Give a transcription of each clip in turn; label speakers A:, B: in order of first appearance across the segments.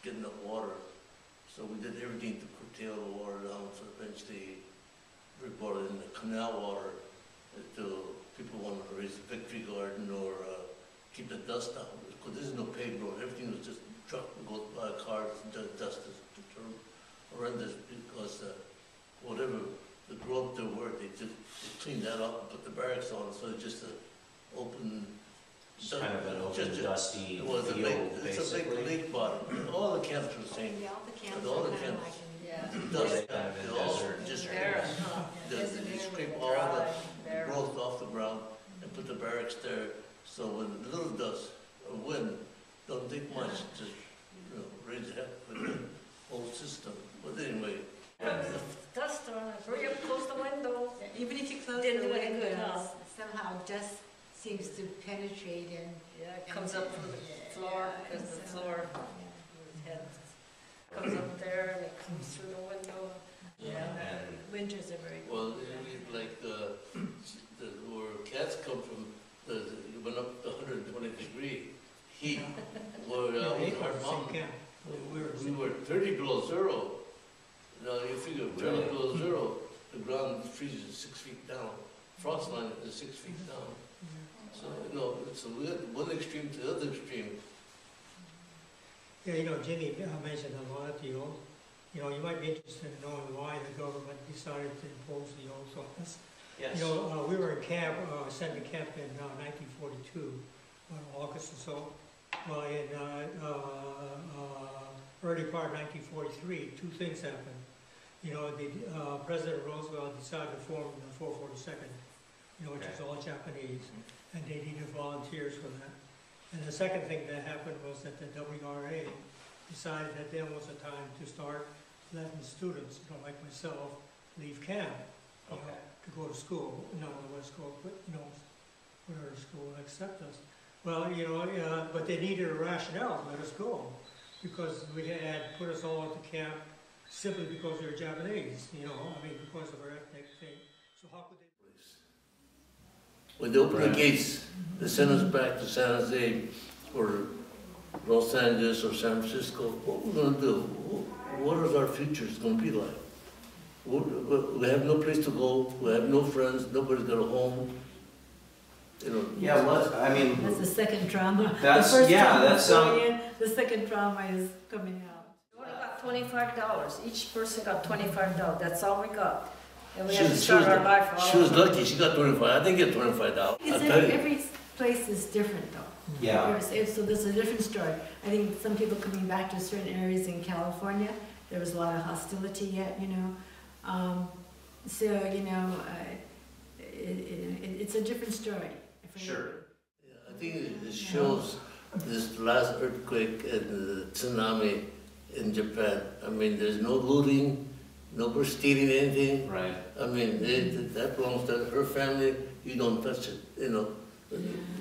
A: get enough water. So we did everything to curtail the water down, so eventually we brought in the canal water to people want to raise a victory garden or keep the dust down. Because there's no paved road, everything was just truck, go by cars, dust is horrendous because whatever the growth there were, they cleaned that up and put the barracks on, so it's just an open.
B: It's kind of an open, dusty field,
A: it's a big lake bottom. All the camps are the same.
C: Yeah, all the camps
A: all the
C: are kind of
A: camps.
C: like
A: Dust,
B: kind of in
A: they all
B: desert.
A: just
C: They
A: scrape all the growth off the ground and put the barracks there. So when a little dust or wind, don't take much, just raise heck with the whole system. But anyway.
C: Dust on it, hurry up, close the window.
D: Even if you close
C: Didn't
D: the
C: do any good,
D: windows,
C: huh?
D: somehow dust seems to penetrate and
C: Yeah, it comes up through the floor, because the floor comes up there and it comes through the window.
B: Yeah. And
C: Winters are very
A: Well,
C: cold.
A: like where cats come from, it went up to 120-degree heat. Where our mountain, we were 30 below zero. Now you figure 30 below zero, the ground freezes 6 feet down. Frost line is 6 feet down. So so we had one extreme to the other extreme.
E: Yeah, Jimmy mentioned a lot of the oath. You might be interested in knowing why the government decided to impose the oath on us.
B: yes.
E: We were in camp, sent to camp in 1942, August or so. Well, in early part of 1943, two things happened. President Roosevelt decided to form the 442nd, which is all Japanese, and they needed volunteers for that. And the second thing that happened was that the WRA decided that there was a time to start letting students, like myself, leave camp, to go to school, not the West Coast, but whatever school would accept us. Well, but they needed a rationale to let us go, because we had put us all into camp simply because we were Japanese, because of our ethnic thing. So how could they?
A: When they opened the gates, they sent us back to San Jose or Los Angeles or San Francisco. What we're going to do? What is our future going to be like? We have no place to go. We have no friends. Nobody's got a home.
B: Yeah,
C: That's the second trauma.
B: That's-
C: the first
B: yeah,
C: trauma
B: that's,
C: is going in, the second trauma is coming out. We only got $25. Each person got $25. That's all we got. And we had to start our life all
A: She was
C: over.
A: lucky. She got 25. I didn't get $25.
C: Every place is different though.
B: Yeah.
C: So there's a different story. I think some people coming back to certain areas in California, there was a lot of hostility yet, it's a different story.
B: Sure.
A: Yeah, I think it shows this last earthquake and the tsunami in Japan. There's no looting, nobody stealing anything.
B: Right.
A: That belongs to her family. You don't touch it,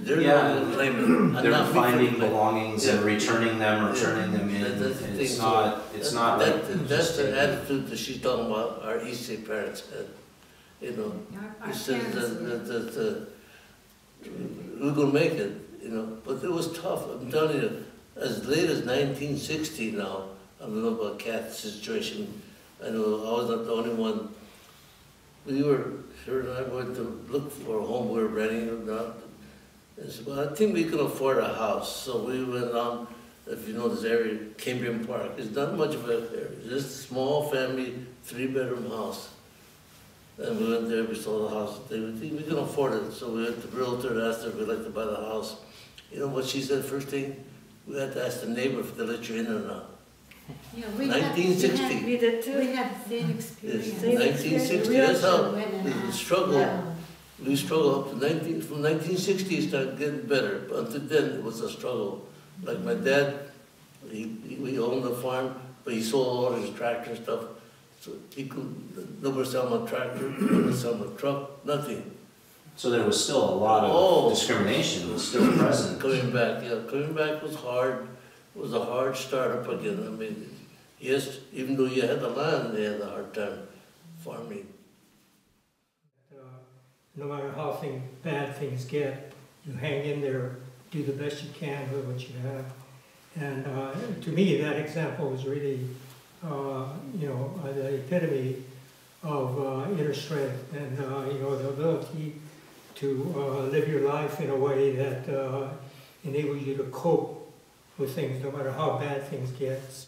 A: They're
B: Yeah.
A: not claiming it.
B: They're finding belongings and returning them or turning them in.
A: That's the
B: It's
A: thing.
B: not like
A: That's
B: just
A: the
B: taking-
A: attitude that she's talking about. Our East Bay parents had.
C: Our
A: It says
C: parents-
A: that we're gonna make it. But it was tough. I'm telling you, as late as 1960 now. I don't know about Kat's situation. I know I was not the only one. Her and I went to look for a home. We were renting it out. And said, well, I think we can afford a house. So we went on, if you know this area, Cambrian Park. It's not much of an area. Just a small family, 3-bedroom house. And we went there, we saw the house. They would think we can afford it. So we went to the realtor and asked her if we'd like to buy the house. You know what she said first thing? We had to ask the neighbor if they let you in or not.
D: Yeah,
A: 1960.
C: We did too.
D: We had the same experience.
A: Yes, 1960. That's how the struggle.
D: Yeah.
A: We struggled up to from 1960 it started getting better, but until then it was a struggle. Like my dad, we owned a farm, but he sold all his tractor stuff. So nobody sell him a tractor, nobody sell him a truck, nothing.
B: So there was still a lot of discrimination was still present.
A: Coming back was hard. It was a hard start up again. Yes, even though you had the land, they had a hard time farming.
E: No matter how bad things get, you hang in there, do the best you can with what you have. And to me, that example was really, the epitome of inner strength and, the ability to live your life in a way that enables you to cope with things no matter how bad things get.